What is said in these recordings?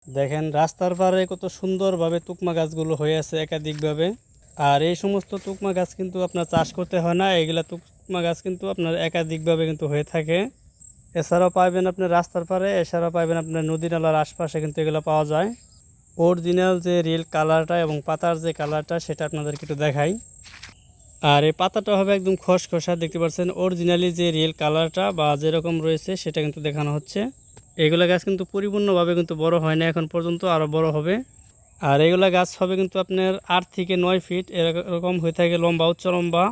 দেখেন রাস্তার পাড়ে কত সুন্দরভাবে তুকমা গাছগুলো হয়ে আছে একাধিকভাবে। আর এই সমস্ত তুকমা গাছ কিন্তু আপনার চাষ করতে হয় না, এগুলা তুকমা গাছ কিন্তু আপনার একাধিকভাবে কিন্তু হয়ে থাকে। এছাড়াও পাবেন আপনার রাস্তার পাড়ে, এছাড়াও পাবেন আপনার নদী নালার আশপাশে কিন্তু এগুলো পাওয়া যায়। অরিজিনাল যে রিয়েল কালারটা এবং পাতার যে কালারটা সেটা আপনাদেরকে একটু দেখাই। আর এই পাতাটা হবে একদম খসখসা, দেখতে পাচ্ছেন অরিজিনালি যে রিয়েল কালারটা বা যেরকম রয়েছে সেটা কিন্তু দেখানো হচ্ছে। এগুলা গাছ কিন্তু পরিপূর্ণভাবে কিন্তু বড় হয় না এখন পর্যন্ত, আরও বড় হবে। আর এগুলা গাছ হবে কিন্তু আপনার 8 থেকে 9 ফিট এরকম হয়ে থাকে, লম্বা উচ্চ লম্বা।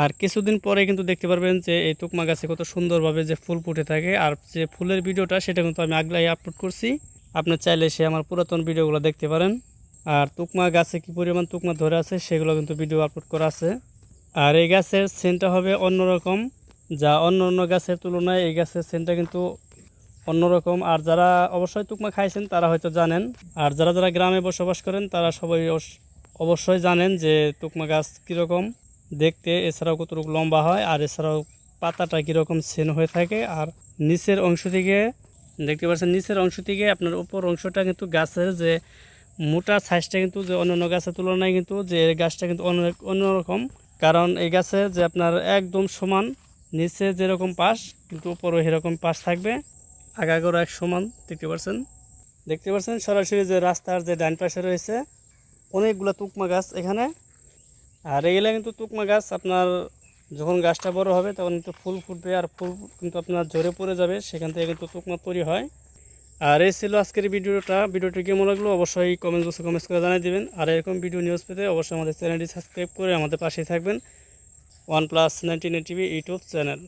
আর কিছুদিন পরে কিন্তু দেখতে পারবেন যে এই তুকমা গাছে কত সুন্দরভাবে যে ফুল ফুটে থাকে। আর যে ফুলের ভিডিওটা সেটা কিন্তু আমি আগলাই আপলোড করছি, আপনি চাইলে সে আমার পুরাতন ভিডিওগুলো দেখতে পারেন। আর তুকমা গাছে কি পরিমাণ তুকমা ধরে আছে সেগুলো কিন্তু ভিডিও আপলোড করা আছে। আর এই গাছের সেন্টটা হবে অন্যরকম, যা অন্য অন্য গাছের তুলনায় এই গাছের সেন্টটা কিন্তু অন্যরকম। আর যারা অবশ্যই তুকমা খাইছেন তারা হয়তো জানেন, আর যারা যারা গ্রামে বসবাস করেন তারা সবাই অবশ্যই জানেন যে তুকমা গাছ কীরকম দেখতে, এছাড়াও কতটুকু লম্বা হয়, আর এছাড়াও পাতাটা কীরকম সেন হয়ে থাকে। আর নিচের অংশ থেকে দেখতে পাচ্ছেন, নিচের অংশ থেকে আপনার উপর অংশটা কিন্তু গাছের যে মোটা সাইজটা কিন্তু যে অন্যান্য গাছের তুলনায় কিন্তু যে গাছটা কিন্তু অন্যরকম। কারণ এই গাছে যে আপনার একদম সমান, নিচে যেরকম পাশ কিন্তু উপরও এরকম পাশ থাকবে, আগাগোড়া এক সমান। দেখতে পাচ্ছেন সরাসরি যে রাস্তার যে ডান পাশে রয়েছে অনেকগুলো তুকমা গাছ এখানে। আর এগুলো কিন্তু তুকমা গাছ আপনার যখন গাছটা বড় হবে তখন কিন্তু ফুল ফুটবে, আর ফুল কিন্তু আপনার ঝরে পড়ে যাবে, সেখান থেকে কিন্তু তুকমা তৈরি হয়। আর এই ছিল আজকের ভিডিওটি কেমন লাগলো অবশ্যই কমেন্ট বক্সে কমেন্টস করে জানিয়ে দেবেন। আর এরকম ভিডিও নিউজ পেতে অবশ্যই আমাদের চ্যানেলটি সাবস্ক্রাইব করে আমাদের পাশেই থাকবেন। OnePlus 99 TV YouTube channel.